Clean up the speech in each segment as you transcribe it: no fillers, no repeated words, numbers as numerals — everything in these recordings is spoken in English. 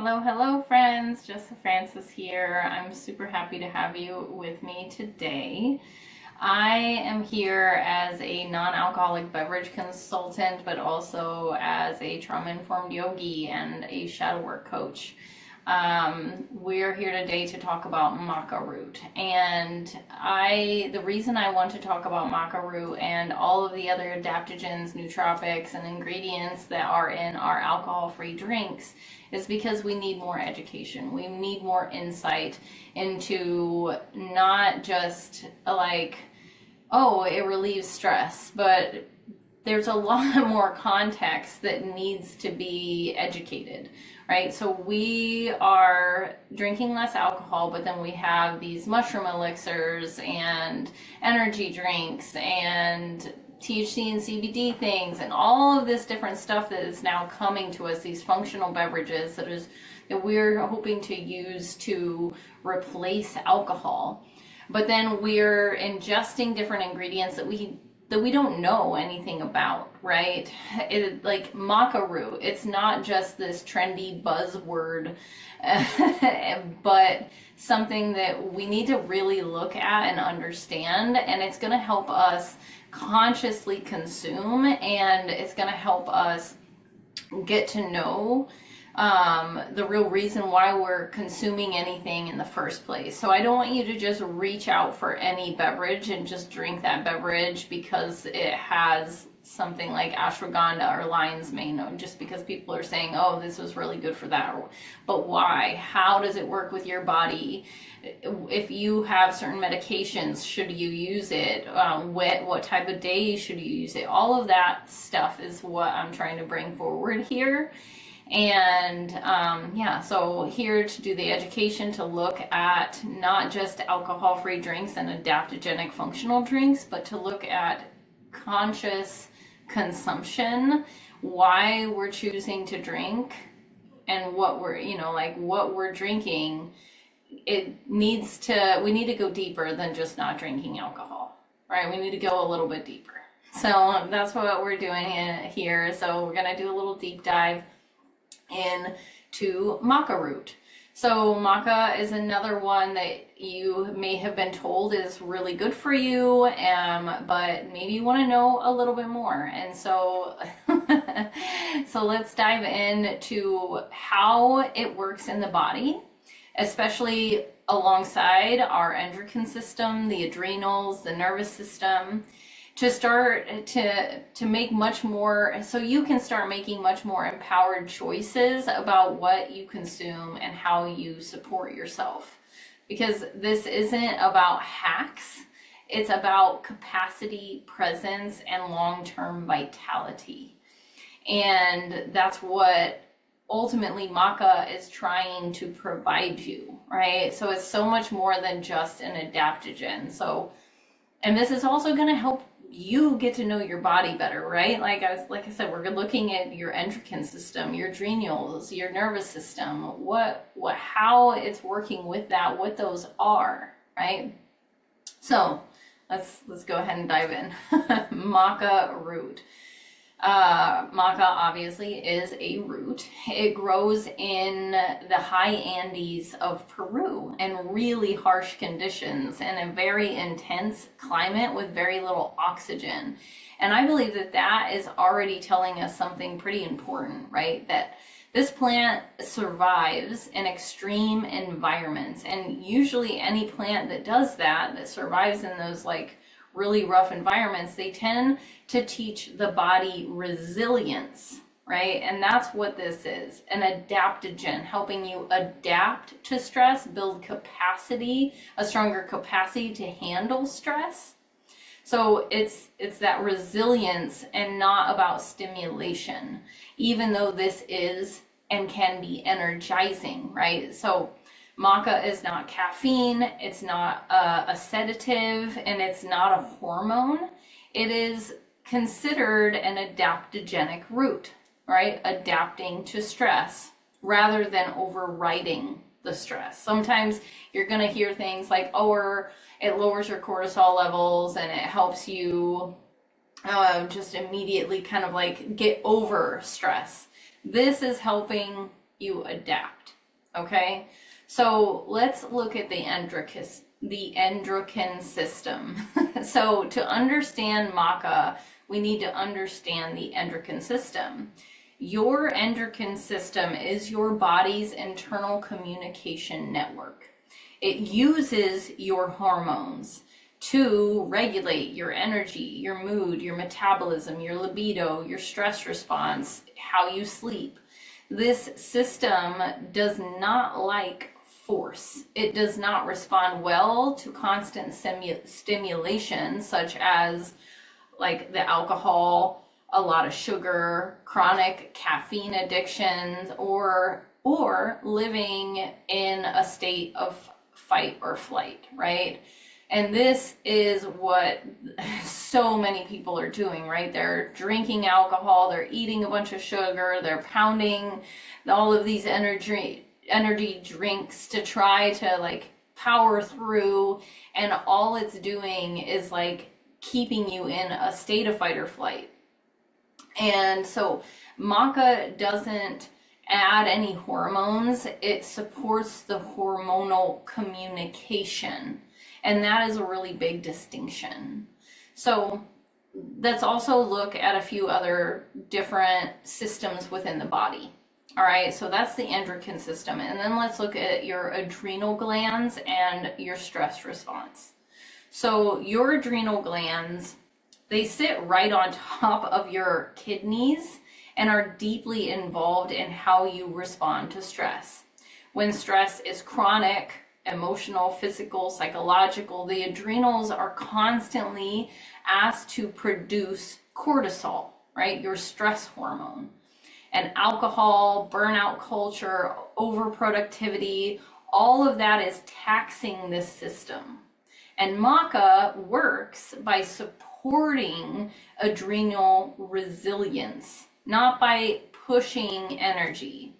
Hello, friends. Jessa Francis here. I'm super happy to have you with me today. I am here as a non-alcoholic beverage consultant, but also as a trauma-informed yogi and a shadow work coach. We're here today to talk about maca root, and the reason I want to talk about maca root and all of the other adaptogens, nootropics, and ingredients that are in our alcohol-free drinks is because we need more education. We need more insight into not just like, oh, it relieves stress, but there's a lot more context that needs to be educated, right? So we are drinking less alcohol, but then we have these mushroom elixirs and energy drinks and THC and CBD things and all of this different stuff that is now coming to us, these functional beverages that we're hoping to use to replace alcohol. But then we're ingesting different ingredients that we don't know anything about, right? Like maca root, it's not just this trendy buzzword, but something that we need to really look at and understand, and it's going to help us consciously consume, and it's going to help us get to know the real reason why we're consuming anything in the first place. So I don't want you to just reach out for any beverage and just drink that beverage because it has something like ashwagandha or lion's mane, just because people are saying, oh, this was really good for that. But why? How does it work with your body? If you have certain medications, should you use it? What type of day should you use it? All of that stuff is what I'm trying to bring forward here. And so here to do the education, to look at not just alcohol-free drinks and adaptogenic functional drinks, but to look at conscious consumption, why we're choosing to drink, and what we're drinking. We need to go deeper than just not drinking alcohol, right? We need to go a little bit deeper. So that's what we're doing here. So we're going to do a little deep dive into maca root. So maca is another one that you may have been told is really good for you, but maybe you want to know a little bit more. And so, so let's dive into how it works in the body, especially alongside our endocrine system, the adrenals, the nervous system, to start to make much more, so you can start making much more empowered choices about what you consume and how you support yourself. Because this isn't about hacks, it's about capacity, presence, and long-term vitality. And that's what ultimately maca is trying to provide you, right? So it's so much more than just an adaptogen. So, and this is also going to help you get to know your body better, right? Like I said, we're looking at your endocrine system, your adrenals, your nervous system, how it's working with that, what those are, right? So let's go ahead and dive in. Maca root. Maca obviously is a root. It grows in the high Andes of Peru in really harsh conditions and a very intense climate with very little oxygen. And I believe that is already telling us something pretty important, right? That this plant survives in extreme environments. And usually any plant that does that survives in those like really rough environments, they tend to teach the body resilience, right? And that's what this is, an adaptogen, helping you adapt to stress, build capacity, a stronger capacity to handle stress. So it's that resilience and not about stimulation, even though this is and can be energizing, right? So maca is not caffeine, it's not a sedative, and it's not a hormone. It is considered an adaptogenic root, right? Adapting to stress rather than overriding the stress. Sometimes you're going to hear things like, oh, it lowers your cortisol levels and it helps you just immediately kind of like get over stress. This is helping you adapt. Okay, so let's look at the endocrine system. So to understand maca, we need to understand the endocrine system. Your endocrine system is your body's internal communication network. It uses your hormones to regulate your energy, your mood, your metabolism, your libido, your stress response, how you sleep. This system does not like force. It does not respond well to constant stimulation, such as like the alcohol, a lot of sugar, chronic caffeine addictions, or living in a state of fight or flight, right? And this is what so many people are doing, right? They're drinking alcohol, they're eating a bunch of sugar, they're pounding all of these energy drinks to try to like power through, and all it's doing is like keeping you in a state of fight or flight. And so maca doesn't add any hormones, it supports the hormonal communication. And that is a really big distinction. So let's also look at a few other different systems within the body. All right, so that's the endocrine system. And then let's look at your adrenal glands and your stress response. So your adrenal glands, they sit right on top of your kidneys and are deeply involved in how you respond to stress. When stress is chronic, emotional, physical, psychological, the adrenals are constantly asked to produce cortisol, right? Your stress hormone. And alcohol, burnout culture, overproductivity, all of that is taxing this system. And maca works by supporting adrenal resilience, not by pushing energy.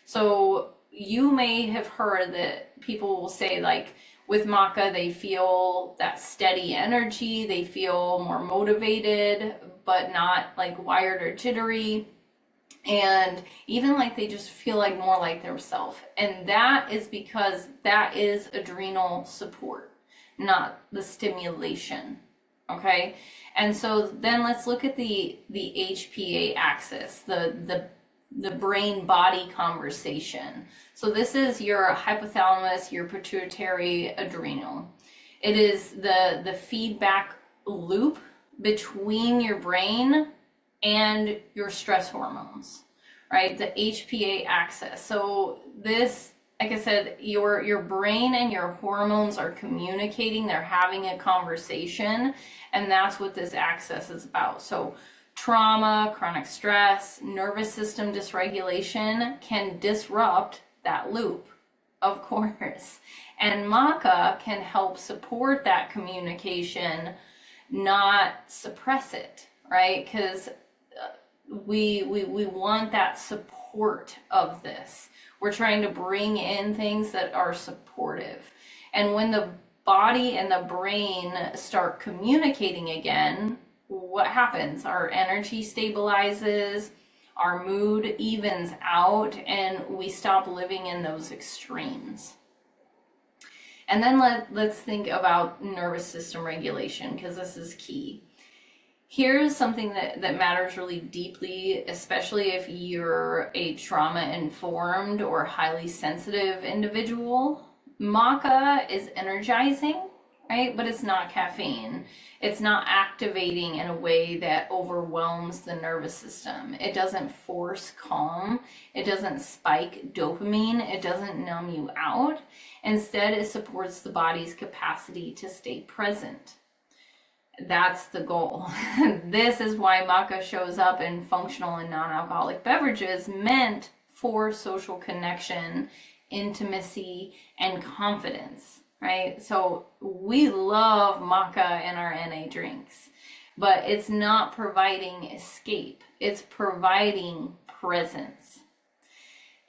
So you may have heard that people will say, like, with maca, they feel that steady energy, they feel more motivated, but not like wired or jittery. And even like they just feel like more like themselves. And that is because that is adrenal support, not the stimulation. Okay. And so then let's look at the HPA axis, the brain body conversation. So this is your hypothalamus, your pituitary adrenal. It is the feedback loop between your brain and your stress hormones, right? The HPA axis. So this, like I said, your brain and your hormones are communicating, they're having a conversation, and that's what this axis is about. So trauma, chronic stress, nervous system dysregulation can disrupt that loop, of course. And maca can help support that communication, not suppress it, right? Because we want that support of this. We're trying to bring in things that are supportive. And when the body and the brain start communicating again, what happens? Our energy stabilizes, our mood evens out, and we stop living in those extremes. And then let's think about nervous system regulation, because this is key. Here's something that matters really deeply, especially if you're a trauma-informed or highly sensitive individual. Maca is energizing, right? But it's not caffeine. It's not activating in a way that overwhelms the nervous system. It doesn't force calm. It doesn't spike dopamine. It doesn't numb you out. Instead, it supports the body's capacity to stay present. That's the goal. This is why maca shows up in functional and non-alcoholic beverages meant for social connection, intimacy, and confidence, right? So we love maca in our NA drinks, but it's not providing escape. It's providing presence.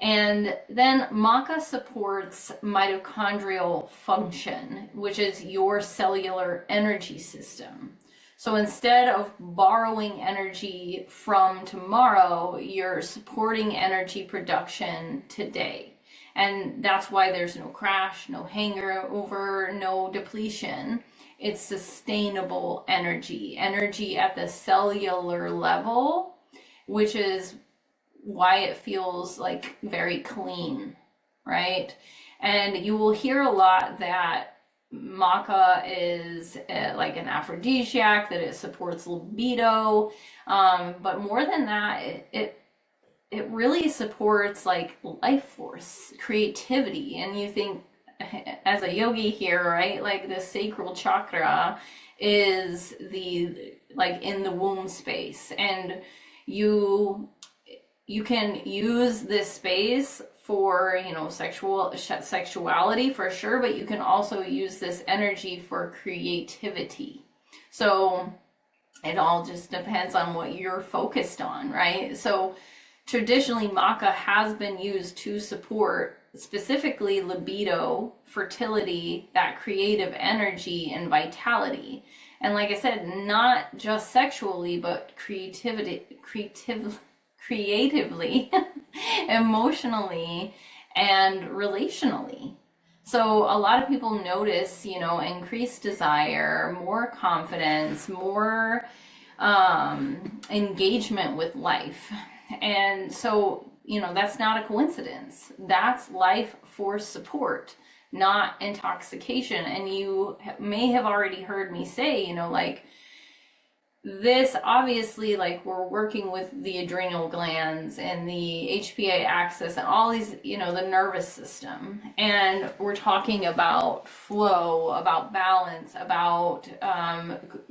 And then maca supports mitochondrial function, which is your cellular energy system. So instead of borrowing energy from tomorrow, you're supporting energy production today. And that's why there's no crash, no hangover, no depletion. It's sustainable energy, energy at the cellular level, which is why it feels like very clean, right? And you will hear a lot that maca is like an aphrodisiac, that it supports libido, but more than that, it really supports like life force, creativity. And you think, as a yogi here, right, like the sacral chakra is the like in the womb space, and you can use this space for, you know, sexuality for sure, but you can also use this energy for creativity. So it all just depends on what you're focused on, right? So traditionally, maca has been used to support specifically libido, fertility, that creative energy and vitality. And like I said, not just sexually, but creatively, emotionally, and relationally. So a lot of people notice, you know, increased desire, more confidence, more engagement with life. And so, you know, that's not a coincidence. That's life force support, not intoxication. And you may have already heard me say, you know, like, this obviously, like, we're working with the adrenal glands and the HPA axis and all these, you know, the nervous system. And we're talking about flow, about balance, about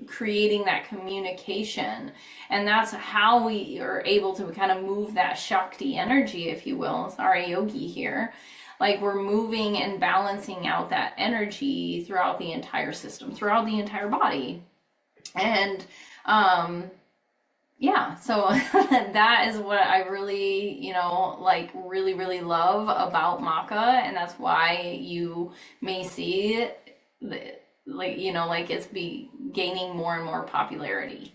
creating that communication. And that's how we are able to kind of move that Shakti energy, if you will. Sorry, yogi here. Like, we're moving and balancing out that energy throughout the entire system, throughout the entire body. And yeah, so that is what I really, you know, like really, really love about maca. And that's why you may see it, like, you know, like it's gaining more and more popularity.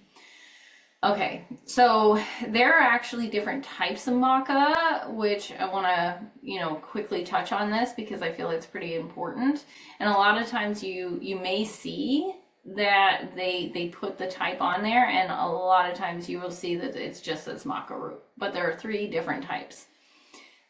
Okay, so there are actually different types of maca, which I want to, you know, quickly touch on this because I feel it's pretty important. And a lot of times you may see that they put the type on there, and a lot of times you will see that it's just as maca root. But there are 3 different types.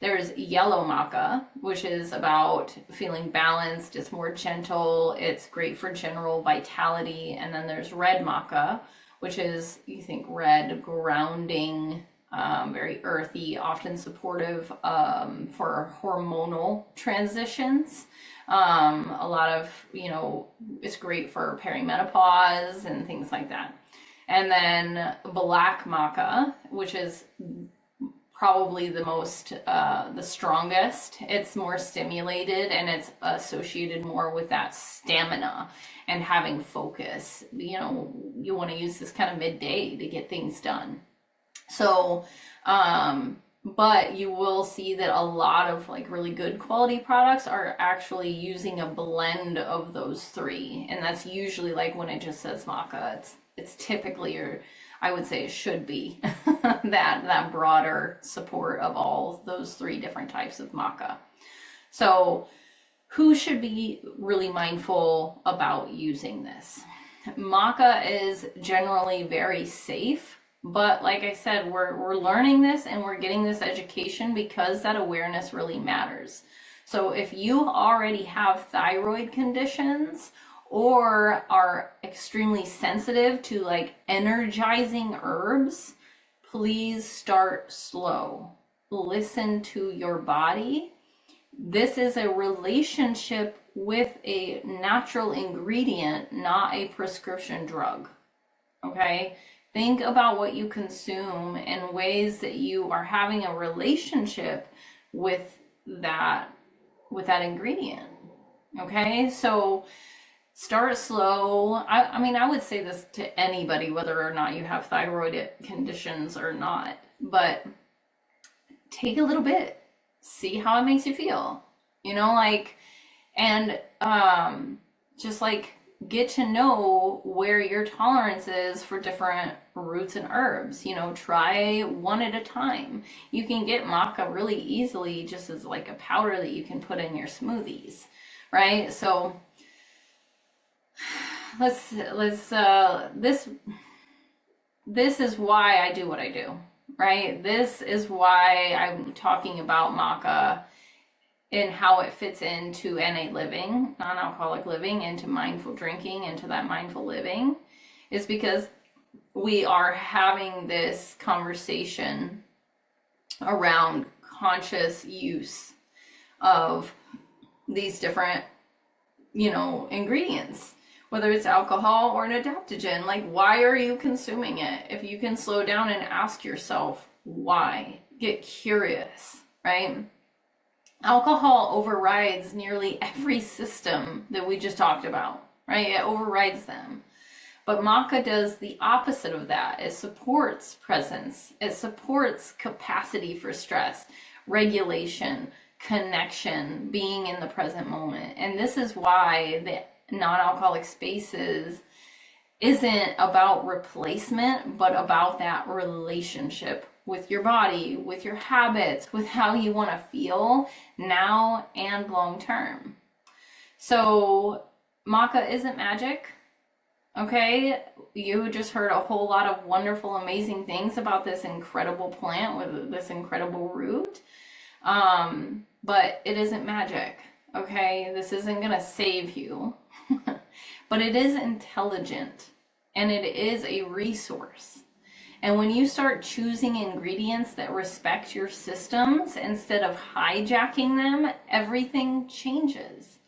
There's yellow maca, which is about feeling balanced, it's more gentle, it's great for general vitality. And then there's red maca, which is, you think red, grounding, very earthy, often supportive for hormonal transitions. A lot of, you know, it's great for perimenopause and things like that. And then black maca, which is probably the most, the strongest. It's more stimulated and it's associated more with that stamina and having focus. You know, you want to use this kind of midday to get things done. So, but you will see that a lot of like really good quality products are actually using a blend of those 3. And that's usually, like, when it just says maca, it's typically, or I would say it should be that broader support of all those 3 different types of maca. So who should be really mindful about using this? Maca is generally very safe. But like I said, we're learning this and we're getting this education because that awareness really matters. So if you already have thyroid conditions or are extremely sensitive to like energizing herbs, please start slow. Listen to your body. This is a relationship with a natural ingredient, not a prescription drug. Okay? Think about what you consume and ways that you are having a relationship with that ingredient. Okay, so start slow. I mean, I would say this to anybody, whether or not you have thyroid conditions or not, but take a little bit, see how it makes you feel. You know, like, and just like get to know where your tolerance is for different roots and herbs. You know, try one at a time. You can get maca really easily just as like a powder that you can put in your smoothies, right? So this is why I do what I do, right? This is why I'm talking about maca and how it fits into NA living, non-alcoholic living, into mindful drinking, into that mindful living, is because we are having this conversation around conscious use of these different, you know, ingredients, whether it's alcohol or an adaptogen. Like, why are you consuming it? If you can slow down and ask yourself why, get curious, right? Alcohol overrides nearly every system that we just talked about, right? It overrides them. But maca does the opposite of that. It supports presence. It supports capacity for stress, regulation, connection, being in the present moment. And this is why the non-alcoholic spaces isn't about replacement, but about that relationship with your body, with your habits, with how you want to feel now and long term. So maca isn't magic, okay? You just heard a whole lot of wonderful, amazing things about this incredible plant with this incredible root, but it isn't magic, okay? This isn't gonna save you, but it is intelligent and it is a resource. And when you start choosing ingredients that respect your systems instead of hijacking them, everything changes.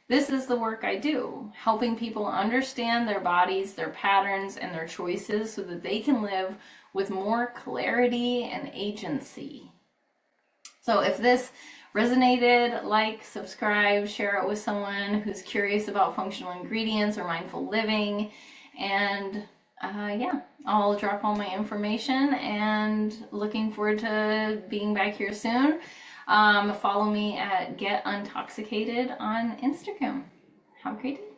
This is the work I do, helping people understand their bodies, their patterns, and their choices so that they can live with more clarity and agency. So if this resonated, like, subscribe, share it with someone who's curious about functional ingredients or mindful living. And yeah, I'll drop all my information and looking forward to being back here soon. Follow me at Get Untoxicated on Instagram. Have a great day.